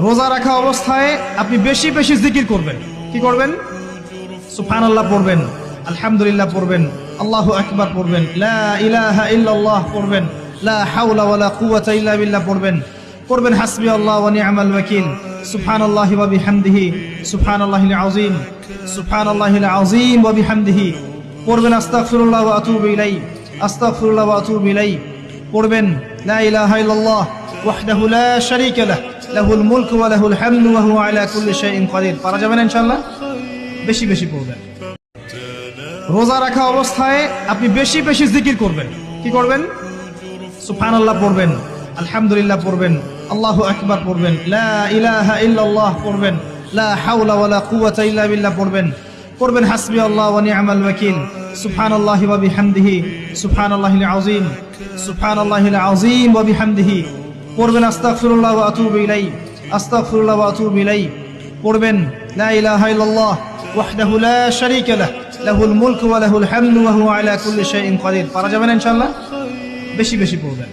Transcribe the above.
রোজা রাখা অবস্থায় আপনি বেশি বেশি জিকির করবেন। কি করবেন? সুবহানাল্লাহ পড়বেন, আলহামদুলিল্লাহ পড়বেন, আল্লাহু আকবার পড়বেন, লা ইলাহা ইল্লাল্লাহ পড়বেন, লা হাওলা ওয়ালা কুওয়াতা ইল্লা বিল্লাহ পড়বেন হাসবি আল্লাহ ওয়া নি'মাল ওয়াকিল, সুবহানাল্লাহি ওয়া বিহামদিহি, সুবহানাল্লাহিল আযীম, সুবহানাল্লাহিল আযীম ওয়া বিহামদিহি পড়বেন আস্তাগফিরুল্লাহ ওয়া আতুবু ইলাইহি, আস্তাগফিরুল্লাহ ওয়া আতুবু ইলাইহি পড়বেন লা ইলাহা ইল্লাল্লাহ ওয়াহদাহু লা শারীকা লাহু লাহুল মুলকু ওয়া লাহুল হামদু ওয়া হুয়া আলা কুল্লি শাইইন কাদির। পারা যাবে না ইনশাআল্লাহ? বেশি বেশি পড়বেন। রোজা রাখা অবস্থায় আপনি বেশি বেশি জিকির করবেন। কি করবেন? সুবহানাল্লাহ পড়বেন, আলহামদুলিল্লাহ পড়বেন, আল্লাহু আকবার পড়বেন, লা ইলাহা ইল্লাল্লাহ পড়বেন, লা হাওলা ওয়ালা কুওয়াতা ইল্লা বিল্লাহ পড়বেন হাসবি আল্লাহ ওয়া নি'মাল ওয়াকিল, সুবহানাল্লাহি ওয়া বিহামদিহি, সুবহানাল্লাহিল আযীম, সুবহানাল্লাহিল আযীম ওয়া বিহামদিহি পড়বেন আস্তাগফিরুল্লাহ ওয়া আতুবু ইলাইহি, আস্তাগফিরুল্লাহ ওয়া আতুবু ইলাইহি পড়বেন লা ইলাহা ইল্লাল্লাহ ওয়াহদাহু লা শারীকা লাহু লাহুল মুলকু ওয়া লাহুল হামদু ওয়া হুয়া আলা কুল্লি শাইইন কাদির। পারা যাবে না ইনশাআল্লাহ? বেশি বেশি পড়বেন।